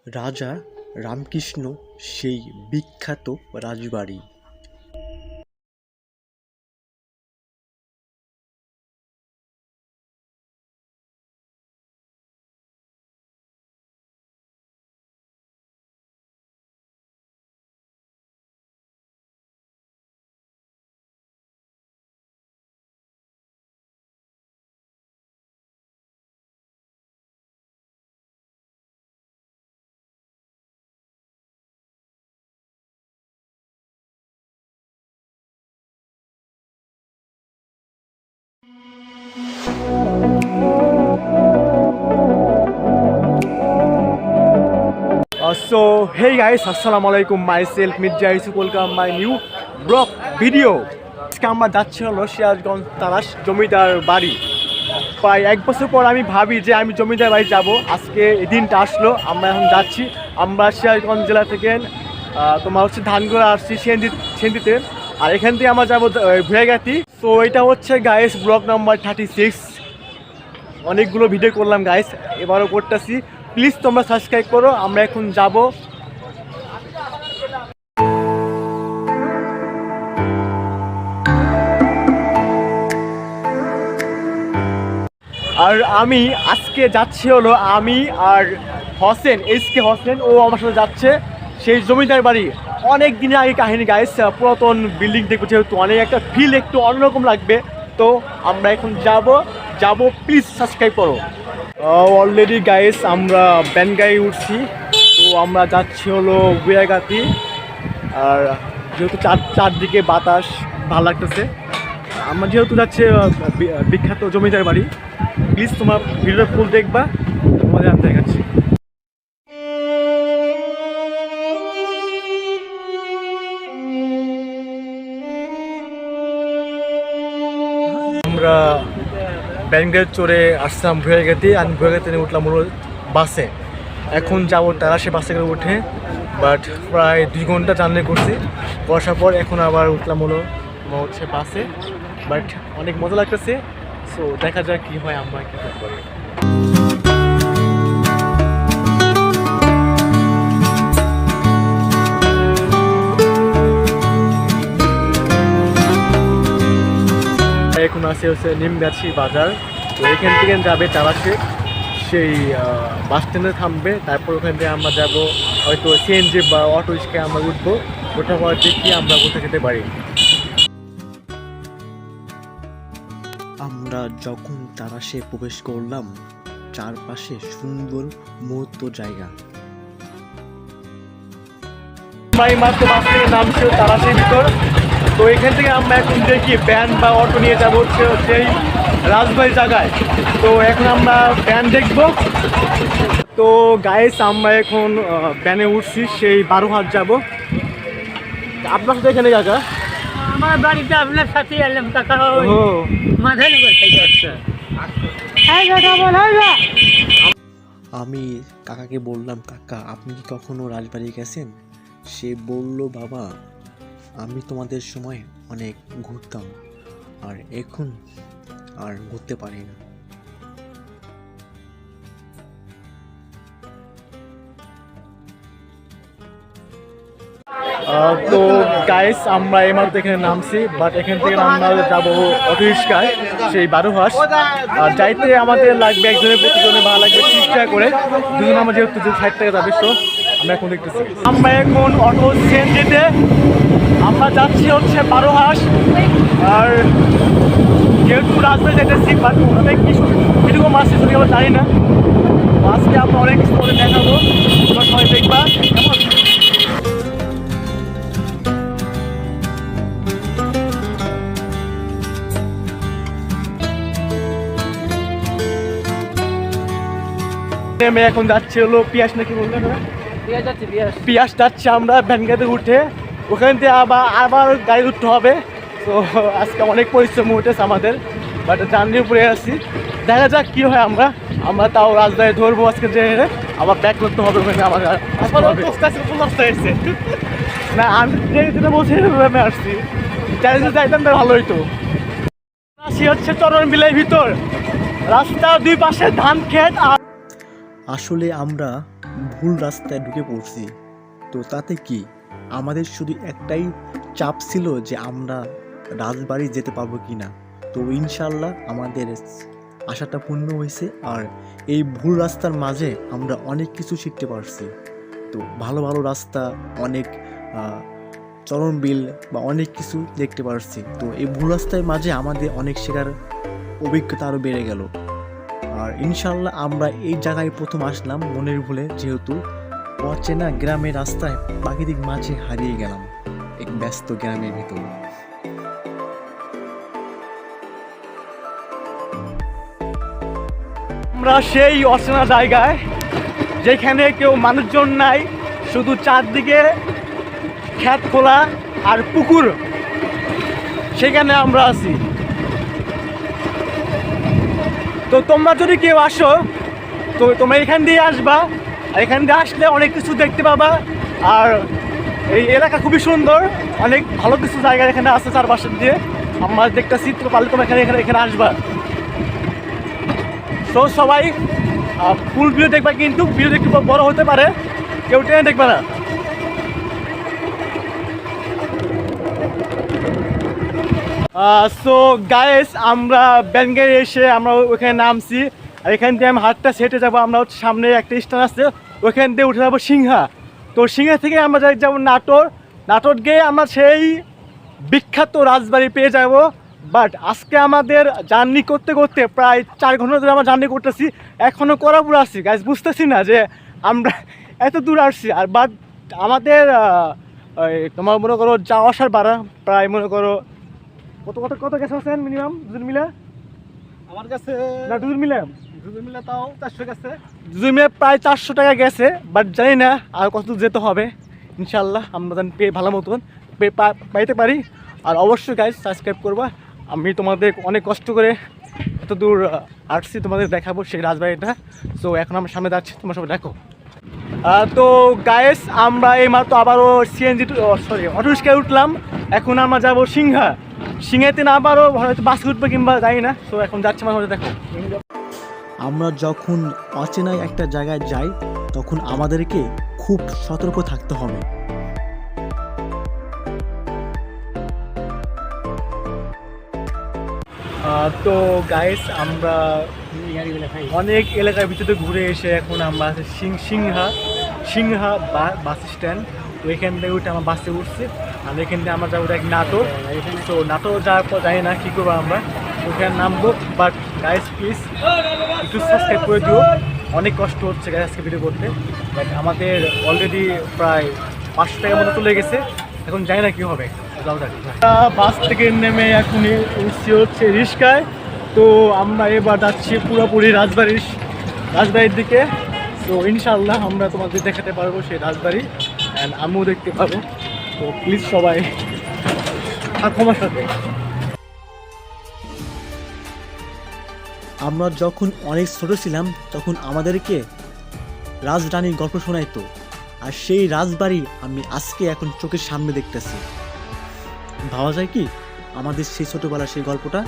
রাজা রামকৃষ্ণ সেই বিখ্যাত রাজবাড়ি। So hey guys, assalamu alaikum, myself Mirza Yusuf, welcome my new blog video. আজকে আমরা যাচ্ছি হলো সিরাজগঞ্জ তারাশ জমিদার বাড়ি। প্রায় এক বছর পর আমি ভাবি যে আমি জমিদার বাড়ি যাব। আজকে এই দিনটা আসলো, আমরা এখন যাচ্ছি। আমরা সিরাজগঞ্জ জেলা থেকে তোমার হচ্ছে ধানগড়া আসছি সেন্দিতে, আর এখান থেকে আমরা যাবো ভুয়াগাতি। তো এটা হচ্ছে গাইস ব্লগ নাম্বার 36। অনেকগুলো ভিডিও করলাম গাইস, এবারও করতেছি। প্লিজ তোমরা সাবস্ক্রাইব করো। আমরা এখন যাব। আর আমি আজকে যাচ্ছি হলো আমি আর হোসেন, SK হোসেন, ও আমার সাথে যাচ্ছে সেই জমিদার বাড়ি। অনেক দিনের আগে কাহিনী গাইস, পুরাতন বিল্ডিং দেখবো, যেহেতু অনেক একটা ফিল একটু অন্যরকম লাগবে। তো আমরা এখন যাব, প্লিজ সাবস্ক্রাইব করো। অলরেডি গাইস আমরা ব্যানগাই উঠছি। তো আমরা যাচ্ছি হলো গুয়াগাতি, আর যেহেতু চারদিকে বাতাস ভালো লাগতেছে। আমরা যেহেতু যাচ্ছে বিখ্যাত জমিদার বাড়ি। প্লিজ তোমার ভিডিওটা ফুল দেখবা, তোমাদের আমি দেখাচ্ছি। আমরা ব্যাঙ্গালোর চড়ে আসলাম ভুয়াগাতি, আর ভুয়াগাতি উঠলাম হলো বাসে। এখন যাবো তারাশে বাসে করে উঠে, বাট প্রায় 2 ঘন্টা জার্নি করছি। বসার পর এখন আবার উঠলাম হলো হচ্ছে বাসে, বাট অনেক মজা লাগতেছে। সো দেখা যাক কী হয়, আমরা কী করতে পারি। এখন আছে হচ্ছে নিমগাছি বাজার। তো এখান থেকে যাবে তারাশে, সেই বাস স্ট্যান্ডে থামবে। তারপর ওখান থেকে আমরা যাব হয়তো CNG বা অটো রিক্সায় আমরা উঠবো। ওটা পর দেখি আমরা কোথায় যেতে পারি। আমরা যখন তারাশে প্রবেশ করলাম, চারপাশে সুন্দর মুহূর্ত জায়গা। মাত্র বাস থেকে নামছে তারাশের ভিতর। তো এখান থেকে আমরা এখন দেখি ভ্যান বা অটো নিয়ে যাবো হচ্ছে সেই রাজবাড়ি জায়গায়। তো এখন আমরা ভ্যান দেখবো। তো গাইস আমরা এখন ভ্যানে উঠছি, সেই 12 হাত যাবো। আপনার সাথে এখানে কাকা? আমার বাড়িতে আপনার সাথে এলাম কাকা। ও মাধানগর থেকে। আচ্ছা, আমি কাকাকে বললাম, কাকা আপনি কি কখনো রাজবাড়ি গেছেন? সে বলল, বাবা আমি তোমাদের সময় অনেক ঘুরতাম, আর এখন আর ঘুরতে পারি না। তো গাইস আমরা এইমাত্র এখানে নামছি, বাট এখান থেকে আমরা যাবো অটো রিক্সায় সেই 12 হাস। আর যাইতে আমাদের লাগবে একজনের প্রতিজনে ভালো লাগবে 30 টাকা করে। দুজন আমরা যেহেতু 60 টাকা যাবে। সো আমরা এখন দেখতেছি, আমরা এখন অটো CNGতে আমরা যাচ্ছি হচ্ছে 12 হাস। আর যেহেতু রাজবাড়ি যাইতেছি, বাট অনেক কিছু এরকম আসছে যদি আমরা জানি না। আজকে আমরা অনেক কিছু করে দেখাবো, তোমরা সবাই দেখবা। কেমন এখন যাচ্ছে হলো পিয়াস, নাকি বললেন না? পিয়াস যাচ্ছে আমরা ভ্যানগাতে উঠে। ওখান থেকে আবার গাড়ি উঠতে হবে। তো আজকে অনেক পরিশ্রম উঠেছে আমাদের, বাট জার্নির উপরে আছি। দেখা যাক কী হয়। আমরা তাও রাজবাড়ি ধরবো আজকে, যে আবার ব্যাক করতে হবে ওখানে। আমার না, আমি যেটা বলছি আমি আসছি, চাইলে যাইতাম তো ভালো হইতো। আসি হচ্ছে চরণ বিলের ভিতর, রাস্তার 2 পাশে ধান ক্ষেত। আর আসলে আমরা ভুল রাস্তায় ঢুকে পড়ছি। তো তাতে কি, আমাদের শুধু একটাই চাপ ছিল যে আমরা রাজবাড়ি যেতে পারবো কি না। তো ইনশাল্লাহ আমাদের আশাটা পূর্ণ হয়েছে, আর এই ভুল রাস্তার মাঝে আমরা অনেক কিছু শিখতে পারছি। তো ভালো ভালো রাস্তা, অনেক চরণ বিল বা অনেক কিছু দেখতে পারছি। তো এই ভুল রাস্তার মাঝে আমাদের অনেক শেখার অভিজ্ঞতা আরও বেড়ে গেল। আর ইনশাল্লাহ আমরা এই জায়গায় প্রথম আসলাম মনের ভুলে, যেহেতু অচেনা গ্রামের রাস্তায় প্রাকৃতিক মাঝে হারিয়ে গেলাম এক ব্যস্ত গ্রামের ভিতর। আমরা সেই অচেনা জায়গায়, যেখানে কেউ মানুষজন নাই, শুধু চারদিকে ক্ষেত খোলা আর পুকুর, সেখানে আমরা আছি। তো তোমরা যদি কেউ আসো, তো তোমরা এখান দিয়ে আসবা, আর এখান দিয়ে আসলে অনেক কিছু দেখতে পাবা। আর এই এলাকা খুবই সুন্দর, অনেক ভালো কিছু জায়গা এখানে আছে চারপাশে দিয়ে আমরা দেখতেছি। তো পারলে তোমরা এখানে আসবা। তো সবাই ফুল ভিডিও দেখবা, কিন্তু ভিডিও একটু বড় হতে পারে, কেউ টেনে দেখবে না। সো গাইস, আমরা ব্যানগাড়ি এসে আমরা ওখানে নামছি, আর এখান দিয়ে আমি হাতটা সেটে যাবো। আমরা হচ্ছে সামনে একটা স্টেশন আছে, ওইখান দিয়ে উঠে যাবো সিংহা। তো সিংহা থেকে আমরা যাবো নাটোর। নাটোর গিয়ে আমরা সেই বিখ্যাত রাজবাড়ি পেয়ে যাব। বাট আজকে আমাদের জার্নি করতে করতে প্রায় 4 ঘন্টা ধরে আমরা জার্নি করতেছি, এখনও করাপুর আসছি গাইস। বুঝতেছি না যে আমরা এত দূর আসছি। আর বাট আমাদের তোমার মনে করো যাওয়া আসার ভাড়া প্রায় মনে করো কত গেছে আছেন মিনিমাম দুজন মিলে? আমার কাছে না, দুজন মিলে তাও 400 গেছে। দুজন মিলে প্রায় 400 টাকা গেছে। বাট জানি না আর কত যেতে হবে। ইনশাল্লাহ আমরা যেন পেয়ে ভালো মতন পাইতে পারি। আর অবশ্যই গাইজ সাবস্ক্রাইব করবা। আমি তোমাদের অনেক কষ্ট করে এত দূর আসছি, তোমাদের দেখাবো সেই রাজবাড়িটা। তো এখন আমরা সামনে যাচ্ছি, তোমরা সবাই দেখো। তো গাইজ, আমরা এইমাত্র আবারও সিএনজি অটোরিক্সায় উঠলাম। এখন আমরা যাবো সিংহাতে না, আবারও হয়তো বাসে উঠবো কিংবা যাই না। তো এখন যাচ্ছি আমার, দেখো। আমরা যখন অচেনায় একটা জায়গায় যাই, তখন আমাদেরকে খুব সতর্ক থাকতে হবে। তো গাইস, আমরা অনেক এলাকার ভিতরে ঘুরে এসে এখন আমরা আছি সিংহা বাস স্ট্যান্ড। তো এখান থেকে উঠে আমার বাসে উঠছি, আর এখান থেকে আমরা যাবো নাটোর। তো নাটোর যাওয়ার পর জানি না কী করবো আমরা, ওখানে নামবো। বাট গাইস প্লিজ একটু সাবস্ক্রাইব করে দিও, অনেক কষ্ট হচ্ছে গাইস আজকে ভিডিও করতে। বাট আমাদের অলরেডি প্রায় 500 টাকার মতো চলে গেছে, এখন জানি না কী হবে। বাস থেকে নেমে এখন উঠছি হচ্ছে রিস্কায়। তো আমরা এবার যাচ্ছি পুরোপুরি রাজবাড়ির দিকে। তো ইনশাল্লাহ আমরা তোমাদের দেখাতে পারবো সেই রাজবাড়ি, অ্যান্ড আমিও দেখতে পাবো। তো প্লিজ সবাই থাকো আমার সাথে। আমরা যখন অনেক ছোট ছিলাম, তখন আমাদেরকে রাজরানীর গল্প শোনাইতো, আর সেই রাজবাড়ি আমি আজকে এখন চোখের সামনে দেখতেছি। ভাবা যায় কি আমাদের সেই ছোটবেলার সেই গল্পটা?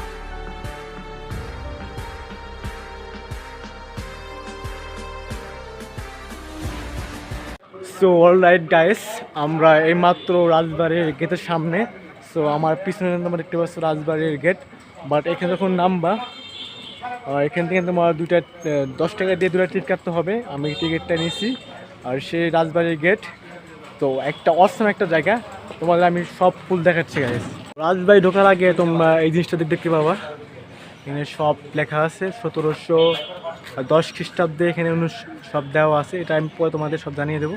সো অলরাইট গাইস, আমরা এইমাত্র রাজবাড়ির গেটের সামনে। সো আমার পিছনে তোমরা দেখতে পাচ্ছ রাজবাড়ির গেট। বাট এখানে যখন নামবা, এখান থেকে তোমার 10 টাকা দিয়ে 2টা টিকিট কাটতে হবে। আমি টিকিটটা নিয়েছি, আর সেই রাজবাড়ির গেট। তো একটা অসম একটা জায়গা, তোমাদের আমি সব ফুল দেখাচ্ছি গাইস। রাজবাড়ি ঢোকার আগে তোমরা এই জিনিসটা দেখতে পাবা, এখানে সব লেখা আছে 1710 খ্রিস্টাব্দে এখানে সব দেওয়া আছে। এটা আমি পরে তোমাদের সব জানিয়ে দেবো।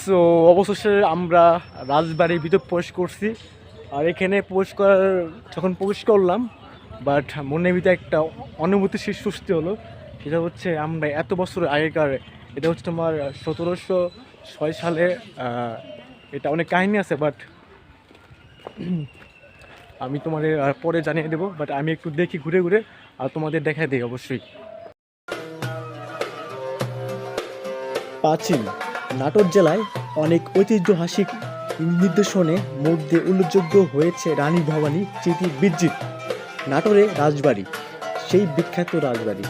সো অবশেষে আমরা রাজবাড়ির ভিতর প্রবেশ করছি। আর এখানে যখন প্রবেশ করলাম, বাট মনের ভিতরে একটা অনুভূতি সৃষ্টি হলো। সেটা হচ্ছে আমরা এত বছর আগেকার, এটা হচ্ছে তোমার 1706 সালে। এটা অনেক কাহিনী আছে, বাট আমি তোমাদের পরে জানিয়ে দেবো। বাট আমি একটু দেখি ঘুরে ঘুরে, আর তোমাদের দেখাই দিই অবশ্যই। প্রাচীন নাটোর জেলায় অনেক ঐতিহ্যহাসিক নির্দেশনে মধ্যে উল্লেখযোগ্য হয়েছে রানী ভবানী স্মৃতি বিজিত নাটোরের রাজবাড়ি, সেই বিখ্যাত রাজবাড়ি।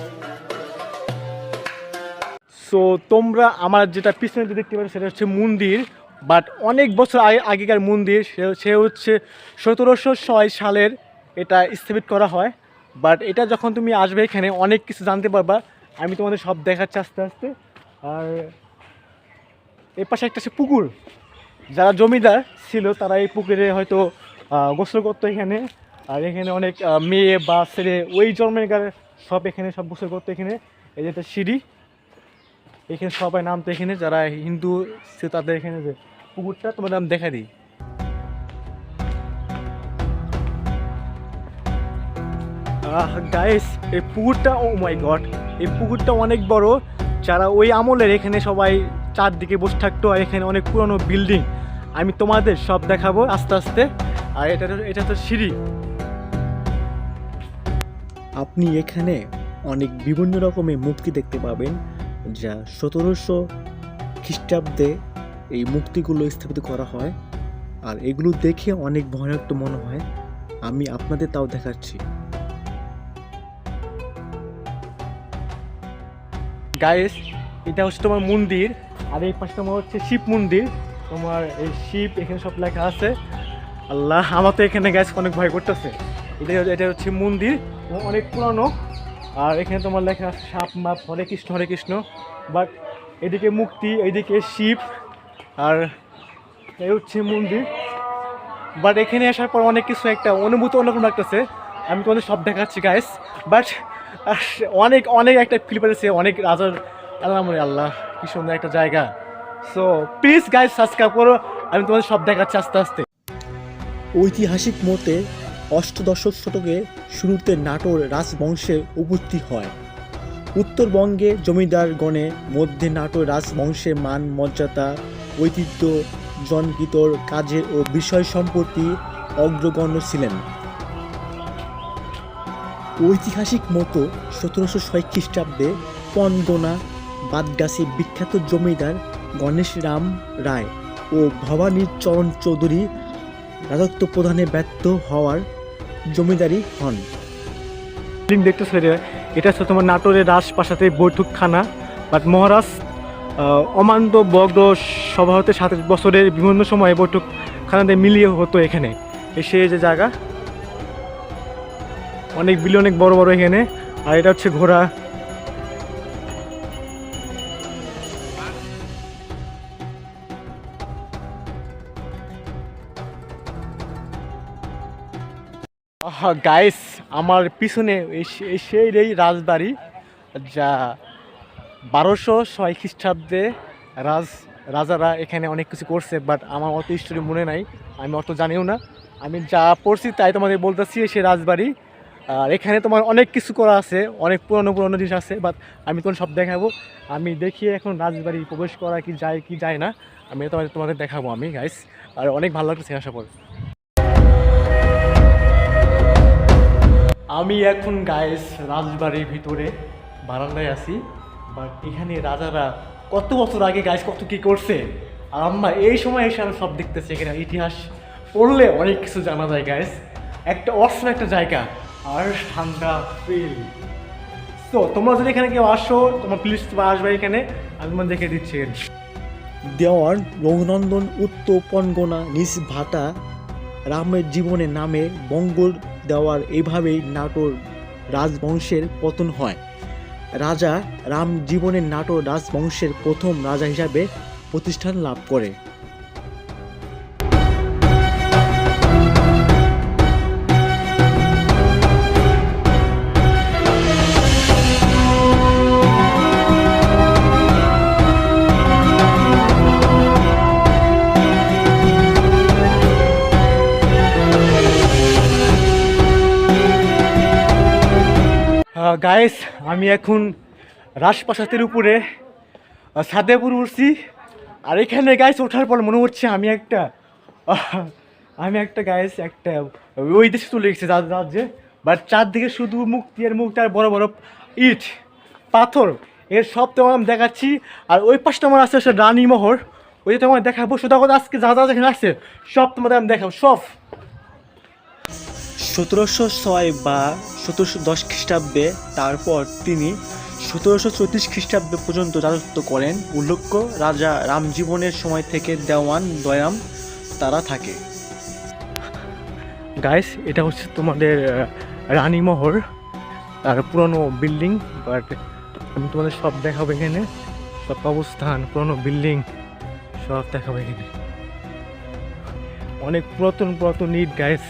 সো তোমরা আমার যেটা পিছনে যে দেখতে পাচ্ছ সেটা হচ্ছে মন্দির, বাট অনেক বছর আগেকার মন্দির। সে হচ্ছে 1706 সালের এটা স্থাপিত করা হয়। বাট এটা যখন তুমি আসবে এখানে অনেক কিছু জানতে পারবা, আমি তোমাদের সব দেখাচ্ছি আস্তে আস্তে। আর এর পাশে একটা হচ্ছে পুকুর, যারা জমিদার ছিল তারা এই পুকুরে হয়তো গোসল করতো এখানে। আর এখানে অনেক মেয়ে বা ছেলে ওই জন্মের গায়ে সব এখানে সব গোসল করতো এখানে। এই যে একটা সিঁড়ি, এখানে সবাই নামতো এখানে, যারা হিন্দু ছিল তাদের এখানে যে পুকুরটা তোমাদের নাম দেখা দিই। গাইস এই পুকুরটা, ও মাই গড, এই পুকুরটা অনেক বড়। যারা ওই আমলের এখানে সবাই চারদিকে বসে থাকতো, আর এখানে অনেক পুরনো বিল্ডিং আমি তোমাদের সব দেখাবো আস্তে আস্তে। আর এটা তো সিঁড়ি। আপনি এখানে অনেক বিভিন্ন রকমের মূর্তি দেখতে পাবেন, যা 1700 খ্রিস্টাব্দে এই মূর্তিগুলো স্থাপিত করা হয়। আর এগুলো দেখে অনেক ভয়ানক মনে হয়, আমি আপনাদের তাও দেখাচ্ছি। গাইস এটা হচ্ছে তোমার মন্দির, আর এই পাশে তোমার হচ্ছে শিব মন্দির। তোমার এই শিব এখানে সব লেখা আছে। আল্লাহ, আমার তো এখানে গাইস অনেক ভয় করতেছে। এটা হচ্ছে মন্দির, অনেক পুরানো। আর এখানে তোমার লেখা আছে সাপ মাপ হরে কৃষ্ণ হরে কৃষ্ণ। বাট এদিকে মুক্তি, এইদিকে শিব, আর এই হচ্ছে মন্দির। বাট এখানে আসার পর অনেক কিছু একটা অনুভূতি অন্যরকম লাগতেছে, আমি তোমাদের সব দেখাচ্ছি গাইস। বাট অনেক অনেক একটা ফিল পেয়েছে, অনেক রাজার আল্লাহ, আল্লাহ কি সুন্দর একটা জায়গা। সো প্লিজ গাইস সাবস্ক্রাইব করো, আমি তোমাদের সব দেখাচ্ছি আস্তে আস্তে। ঐতিহাসিক মতে অষ্টদশ শতকে শুরুতে নাটোর রাজবংশের উপস্থিত হয়। উত্তরবঙ্গে জমিদারগণের মধ্যে নাটোর রাজবংশের মান মর্যাদা, ঐতিহ্য, জনগীতর কাজে ও বিষয় সম্পত্তি অগ্রগণ্য ছিলেন। ঐতিহাসিক মতো 1706 খ্রিস্টাব্দে পনগোনা বাদগাছি বিখ্যাত জমিদার গণেশ রাম রায় ও ভবানী চরণ চৌধুরী রাজত্ব প্রদানে ব্যর্থ হওয়ার জমিদারি হন। দেখতেছো এটা হচ্ছে তোমার নাটোরের রাজপ্রাসাদের বৈঠকখানা। বাট মহারাজ অমান্ত বগ্র সভা হতে 27 বছরের বিভিন্ন সময়ে বৈঠকখানাতে মিলিয়ে হতো এখানে এসে, যে জায়গা অনেক বিলি অনেক বড় বড় এখানে। আর এটা হচ্ছে ঘোড়া। গাইস আমার পিছনে সেই রাজবাড়ি, যা 1206 খ্রিস্টাব্দে রাজারা এখানে অনেক কিছু করছে। বাট আমার অত হিস্টোরি মনে নাই, আমি অত জানিও না। আমি যা পড়ছি তাই তোমাদের বলতেছি, সে রাজবাড়ি। আর এখানে তোমার অনেক কিছু করা আছে, অনেক পুরনো পুরনো জিনিস আছে। বাট আমি তোমার সব দেখাবো। আমি দেখি এখন রাজবাড়ি প্রবেশ করা কি যায় না, আমি তোমাদের দেখাবো আমি গাইস। আর অনেক ভালো লাগতেছে আশা করি। আমি এখন গাইস রাজবাড়ির ভিতরে বারান্দায় আছি। বাট এখানে রাজারা কত বছর আগে গাইস কত কি করছে, আর আমরা এই সময় এসে আমি সব দেখতেছি। এখানে ইতিহাস পড়লে অনেক কিছু জানা যায় গাইস। একটা অসম একটা জায়গা, আর ঠান্ডা ফিল। তো তোমরা যদি এখানে কেউ আসো, তোমার প্লিজ আসবে এখানে, আমি তোমার দেখে দিচ্ছি। দেওয়ান রঘুনন্দন উত্তর পনগোনা নিজ ভাটা রামের জীবনের নামে বঙ্গল দেওয়ার এইভাবেই নাটোর রাজবংশের পতন হয়। রাজা রাম জীবনের নাটোর রাজবংশের প্রথম রাজা হিসাবে প্রতিষ্ঠান লাভ করে। গাইস আমি এখন রাজপ্রাসাদের উপরে ছাদে উপরে উঠছি। আর এখানে গাইস ওঠার পর মনে হচ্ছে আমি একটা গাইস একটা ওই দেশে চলে গেছি রাজ্যে। বাট চারদিকে শুধু মুক্তি আর মুক্তি আর বড় বড় ইট পাথর, এর সব তোমার আমি দেখাচ্ছি। আর ওই পাশটা আমার আছে রানীমহল, ওই যে তোমার দেখাবো শুধু আজকে যা যা যেখানে আসছে সব তোমাদের আমি দেখাবো সব। 1706 বা 1710 খ্রিস্টাব্দে, তারপর তিনি 1734 খ্রিস্টাব্দ পর্যন্ত রাজত্ব করেন। উল্লেখ্য, রাজা রামজীবনের সময় থেকে দেওয়ান দয়াম তারা থাকে। গাইস এটা হচ্ছে তোমাদের রানীমহল আর পুরনো বিল্ডিং, বাট আমি তোমাদের সব দেখাবো এখানে, সব অবস্থান পুরনো বিল্ডিং সব দেখাবো এখানে, অনেক পুরাতন পুরাতন ইট গাইস।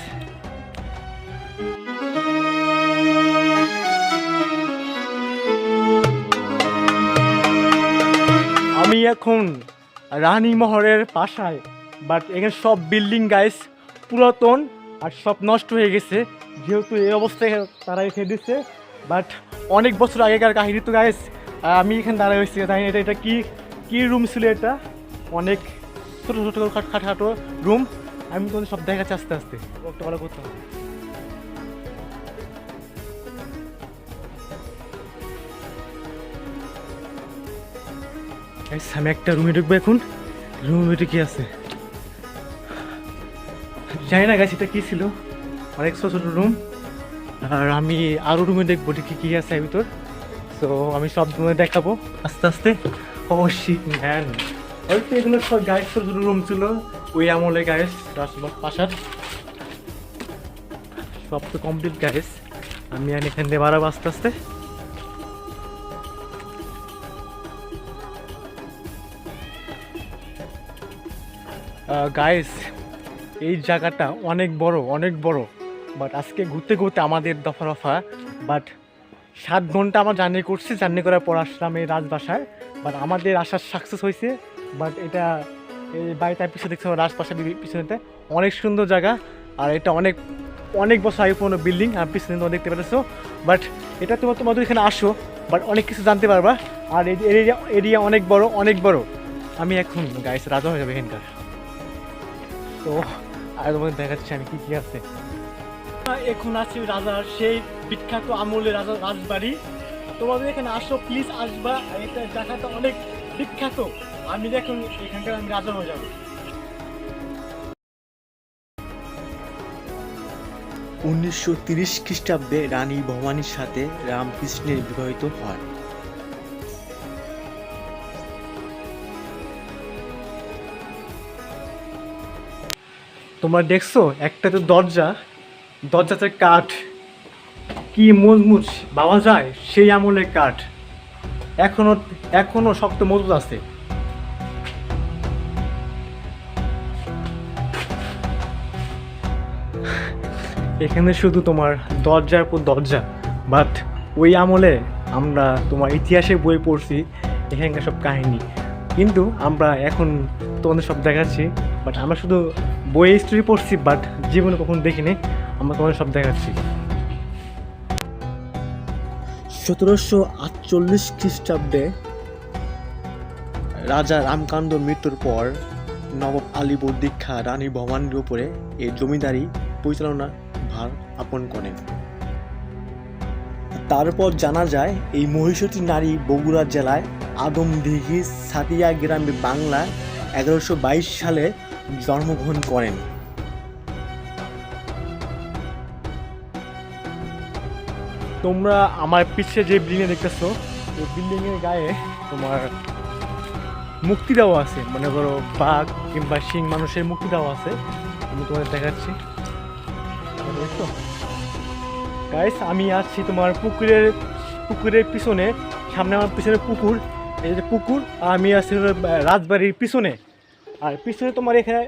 আমি এখন রানীমহলের পাশায়, বাট এখানে সব বিল্ডিং গাইস পুরাতন আর সব নষ্ট হয়ে গেছে, যেহেতু এই অবস্থায় তারা রেখে দিচ্ছে। বাট অনেক বছর আগেকার কাহিনী তো গাইস। আমি এখানে দাঁড়ায় হয়েছি, তাই এটা এটা কি কি রুম ছিল, এটা অনেক ছোটো ছোটো খাটো রুম। আমি তোমাদের সব দেখাচ্ছি আস্তে আস্তে, একটা ভালো করতে হবে। Guys, আমি একটা রুমে ঢুকবো এখন, রুমের ভিতরে কি আছে জানি না গাইস, এটা কি ছিল, অনেক ছোট ছোট রুম। আর আমি আরো রুমে দেখবো কি কি আছে এর ভিতর, তো আমি সব রুমে দেখাবো আস্তে আস্তে। অবশ্যই ম্যান, হয়তো এগুলো সব গাইস ছোট ছোট রুম ছিল ওই আমলে গাইস, পাশার সব তো কমপ্লিট গাইস। আমি আর এখান দিয়ে বাড়াবো আস্তে আস্তে। গাইস এই জায়গাটা অনেক বড় অনেক বড়, বাট আজকে ঘুরতে ঘুরতে আমাদের দফা রফা, বাট 7 ঘন্টা আমার জার্নি করছি, জার্নি করার পর আসলাম এই রাজবাসায়। বাট আমাদের আসার সাকসেস হয়েছে। বাট এটা এই বাড়িটার পিছনে দেখছি রাজবাসার পিছনেতে অনেক সুন্দর জায়গা, আর এটা অনেক অনেক বছর আগে পুরোনো বিল্ডিং, আর পিছনে তোমরা দেখতে পেরেছো। বাট এটা তোমাদের এখানে আসো, বাট অনেক কিছু জানতে পারবা। আর এই এরিয়া অনেক বড় অনেক বড়। আমি এখন গাইস রাজা হয়ে যাবে এখানকার, তো আর তোমাদের দেখাচ্ছি আমি কি কি আছে। এখন আছি রাজার সেই বিখ্যাত আমলের রাজা রাজবাড়ি। তোমাদের এখানে আসো, প্লিজ আসবা, এটা জায়গাটা অনেক বিখ্যাত। আমি দেখুন এখানকার আমি রাজা হয়ে যাবো। 1930 খ্রিস্টাব্দে রানী ভবানীর সাথে রামকৃষ্ণের বিবাহিত হন। তোমরা দেখছো একটা তো দরজাতে কাঠ কি মজবুত পাওয়া যায়, সেই আমলের কাঠ এখনো শক্ত মজবুত আছে। এখানে শুধু তোমার দরজার পর দরজা, বাট ওই আমলে আমরা তোমার ইতিহাসের বই পড়ছি এখানকার সব কাহিনী, কিন্তু আমরা এখন তোমাদের সব দেখাচ্ছি। বাট আমরা শুধু বইয়ে স্টোরি পড়ছি, বাট জীবনে কখনো দেখিনি, আমরা তোমাদের সব দেখাচ্ছি। 1748 খ্রিস্টাব্দে রাজা রামকান্ত মৃত্যুর পর নবাব আলীবর্দী খাঁ রানী ভবানীর উপরে এই জমিদারি পরিচালনা ভার আপন করেন। তারপর জানা যায় এই মহিষতী নারী বগুড়া জেলায় আদমদিঘি সাতিয়া গ্রামে বাংলা 1122 সালে জন্মগ্রহণ করেন। তোমরা আমার পিছে যে বিল্ডিং দেখতেছো, এই বিল্ডিং এর গায়ে তোমার মুক্তি দেওয়া আছে, মনে করো বাঘ কিংবা সিং মানুষের মুক্তি দেওয়া আছে। আমি তোমাদের দেখাচ্ছি, দেখছো গাইস, আমি আছি তোমার পুকুরের পিছনে, সামনে আমার পিছনে পুকুর, এই যে পুকুর, আর আমি আছি রাজবাড়ির পিছনে, আর পিছনে তোমার এখানে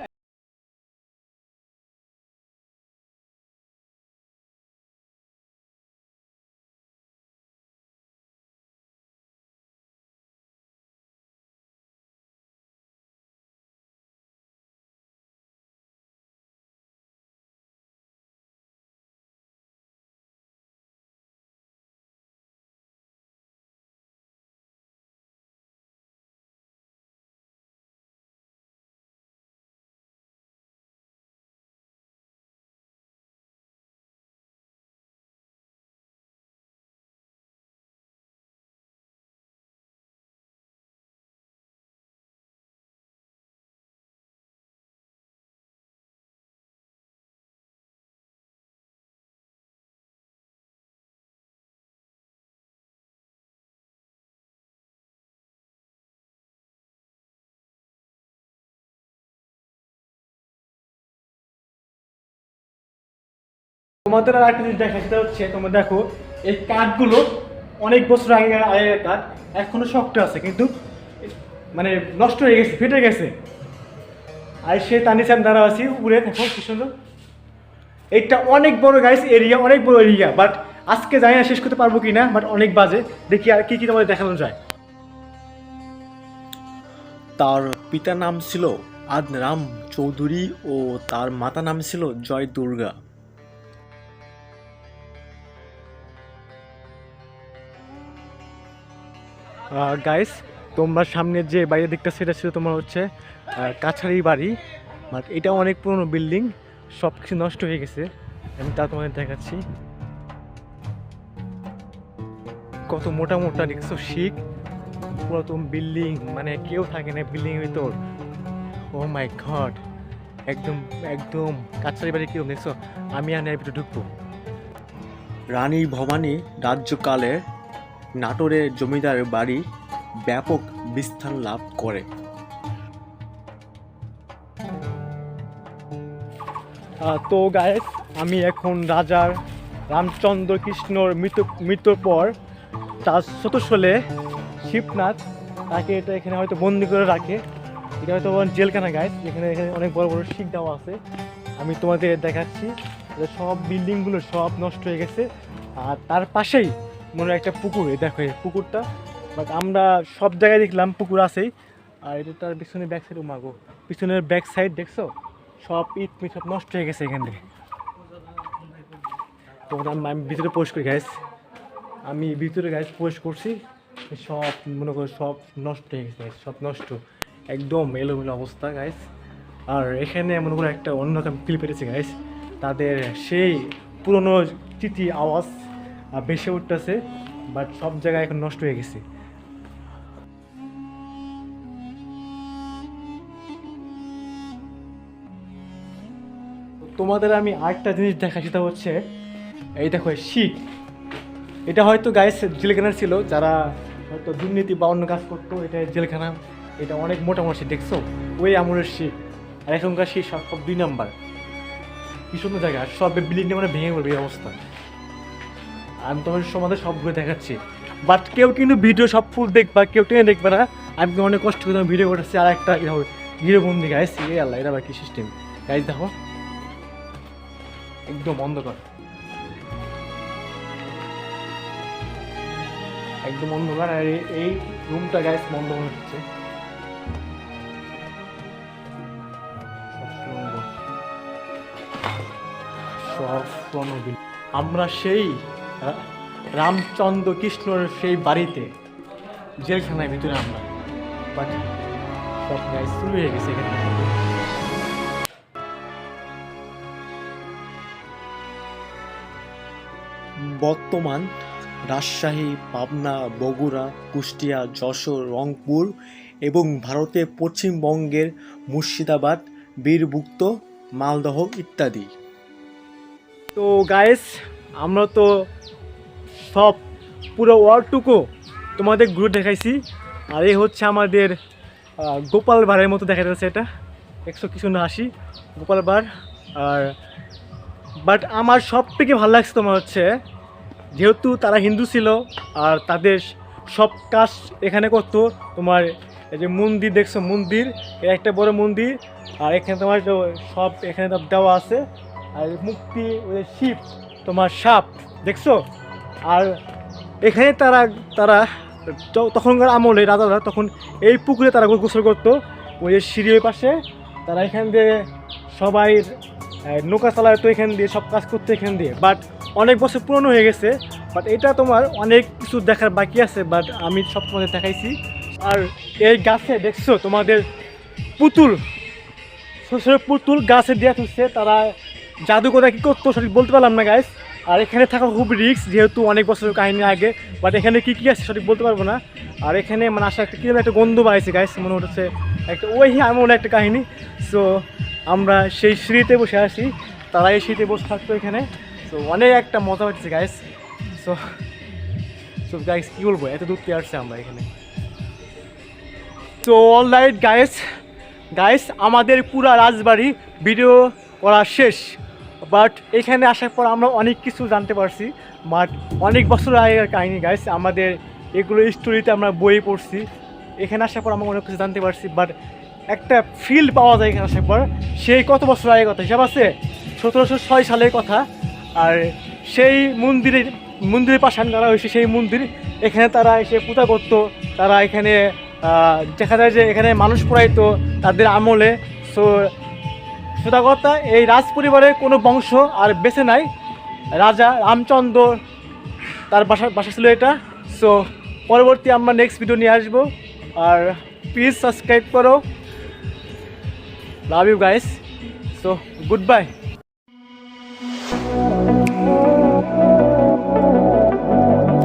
তোমাদের আর একটা জিনিস দেখা সেটা হচ্ছে তোমরা দেখো এই কাঠগুলো অনেক বছর আগের কাঠ এখনো শক্ত আছে, কিন্তু মানে নষ্ট হয়ে গেছে, ফেটে গেছে। আর সে টানিছে আমি দাঁড়া আছি উপরে, দেখো কি সুন্দর। এটা অনেক বড় গাইস এরিয়া, অনেক বড় এরিয়া, বাট আজকে জানি না শেষ করতে পারবো কিনা, বাট অনেক বাজে। দেখি আর কি কি তোমাদের দেখানো যায়। তার পিতার নাম ছিল আদরাম চৌধুরী ও তার মাতা নাম ছিল জয় দুর্গা। গাইস তোমরা সামনে যে বাড়ি দেখতেছো সেটা ছিল তোমার হচ্ছে কাছারি বাড়ি, বাট এটা অনেক পুরনো বিল্ডিং, সব কিছু নষ্ট হয়ে গেছে। আমি তা তোমাদের দেখাচ্ছি। কত মোটা মোটা দেখছো শিক, পুরাতন বিল্ডিং, মানে কেউ থাকে না বিল্ডিং এর ভিতর। ও মাই গড, একদম একদম কাছারি বাড়ি কেউ দেখছো। আমি আর এর ভিতরে ঢুকবো। রানী ভবানী রাজ্যকালে নাটোরের জমিদার বাড়ি ব্যাপক বিস্তার লাভ করে। তো গাইস আমি এখন রাজার রামচন্দ্র কৃষ্ণর মৃত্যুর পর তার ছোটশোলে শিবনাথ তাকে এটা এখানে হয়তো বন্দি করে রাখে। এটা হয়তো জেলখানা গাইস, এখানে এখানে অনেক বড় বড় শিখ দেওয়া আছে। আমি তোমাদের দেখাচ্ছি, সব বিল্ডিংগুলো সব নষ্ট হয়ে গেছে। আর তার পাশেই মনে হয় একটা পুকুর, দেখো এই পুকুরটা, বাট আমরা সব জায়গায় দেখলাম পুকুর আছেই। আর এটা তার পিছনে ব্যাক সাইড, মাগো পিছনের ব্যাক সাইড দেখছো সব ইট মিট সব নষ্ট হয়ে গেছে এখান থেকে। তো আমি ভিতরে পোস্ট করি গাইস, আমি ভিতরে গাইস পোস্ট করছি, সব মনে করো সব নষ্ট হয়ে গেছে, সব নষ্ট, একদম এলোমেলো অবস্থা গাইস। আর এখানে মনে করো একটা অন্যরকম ফিল পেয়েছে গাইস, তাদের সেই পুরনো স্মৃতি আওয়াজ ভেসে উঠতেছে, বাট সব জায়গায় এখন নষ্ট হয়ে গেছে। তোমাদের আমি আরেকটা জিনিস দেখা, সেটা হচ্ছে এই দেখো শিখ, এটা হয়তো গাইস জেলখানা ছিল, যারা হয়তো দুর্নীতি বা অন্য কাজ করতো, এটা জেলখানা। এটা অনেক মোটা মোটা শিখ দেখছো, ওই আমলের শিখ। আর এখনকার শিখ সব 2 নাম্বার, কি সুন্দর জায়গা, আর সব বিল্ডিংটা মানে ভেঙে পড়বে এই অবস্থা। আমি তোমার সমাজে সব ঘুরে দেখাচ্ছি, বাট কেউ কিন্তু ভিডিও সব ফুল দেখবা, কেউ টেনে দেখবে না। আমি অনেক কষ্ট করে তোমার ভিডিও করতেছি। আর একটা গৃহবন্দি গাইস, এই আল্লাহ, এটা আবার কি সিস্টেম গাইস, দেখো একদম অন্ধকার, একদম অন্ধকার। আর এই রুমটা গাইস বন্ধ মনে হচ্ছে। আমরা সেই রামচন্দ্র কৃষ্ণর সেই বাড়িতে, জেলখানার ভিতরে আমরা, বাট সব গাইস শুরু হয়ে গেছে এখানে। বর্তমান রাজশাহী, পাবনা, বগুড়া, কুষ্টিয়া, যশোর, রংপুর এবং ভারতের পশ্চিমবঙ্গের মুর্শিদাবাদ, বীরভূম, মালদহ ইত্যাদি। তো গাইস আমরা তো সব পুরো ওয়ার্ল্ডটুকু তোমাদের ঘুরে দেখাইছি। আর এই হচ্ছে আমাদের গোপাল ভাঁড়ের মতো দেখা যাচ্ছে, এটা 100 কিছু না 80 গোপাল ভাঁড়। আর বাট আমার সব থেকে ভালো লাগছে তোমার হচ্ছে, যেহেতু তারা হিন্দু ছিল আর তাদের সব কাজ এখানে করতো। তোমার এই যে মন্দির দেখছো, মন্দির এর একটা বড় মন্দির, আর এখানে তোমার সব এখানে দেওয়া আছে। আর মুক্তি, ওই শিব, তোমার সাপ দেখছো। আর এখানে তারা তারা তখনকার আমলে রাজারা তখন এই পুকুরে তারা গোসল করতো, ওই সিঁড়ির পাশে। তারা এখান দিয়ে সবাই নৌকা চালায়, তো এখান দিয়ে সব কাজ করতে এখান দিয়ে। বাট অনেক বছর পুরনো হয়ে গেছে, বাট এটা তোমার অনেক কিছু দেখার বাকি আছে, বাট আমি সব তোমাদের দেখাইছি। আর এই গাছে দেখছো তোমাদের পুতুল, ছোটো ছোটো পুতুল গাছে দিয়ে তুলছে। তারা জাদু করে কী করতো সঠিক বলতে পারলাম না গাইস। আর এখানে থাকা খুব রিস্ক, যেহেতু অনেক বছরের কাহিনী আগে, বাট এখানে কী কী আছে সঠিক বলতে পারবো না। আর এখানে মানে আসা একটা কী একটা গন্ধ পাইছে গাইস, মনে হচ্ছে একটা ওই এমন একটা কাহিনী। সো আমরা সেই সিঁড়িতে বসে আছি, তারা এই সিঁড়িতে বসে থাকতো এখানে। সো অনেক একটা মজা হচ্ছে গাইস। সো সো গাইস কী বলবো, এত দূর থেকে আসছে আমরা এখানে। তো অলরাইট গাইস, আমাদের পুরা রাজবাড়ি ভিডিও করা শেষ। বাট এখানে আসার পর আমরা অনেক কিছু জানতে পারছি, বাট অনেক বছর আগের কাহিনী গাইস, আমাদের এগুলো স্টোরিতে আমরা বই পড়ছি, এখানে আসার পর আমরা অনেক কিছু জানতে পারছি, বাট একটা ফিল পাওয়া যায় এখানে আসার পর, সেই কত বছর আগের কথা হিসাব আছে 1706 সালের কথা। আর সেই মন্দিরের পাশান করা হয়েছে, সেই মন্দির এখানে তারা এসে পূজা করতো, তারা এখানে দেখা যায় যে এখানে মানুষ পড়াইতো তাদের আমলে। সো সোজা কথা, এই রাজ পরিবারের কোনো বংশ আর বেঁচে নাই, রাজা রামচন্দ্র তার বাসা ছিল এটা। সো পরবর্তী আমরা নেক্সট ভিডিও নিয়ে আসবো, আর প্লিজ সাবস্ক্রাইব করো। Love you guys, so good bye.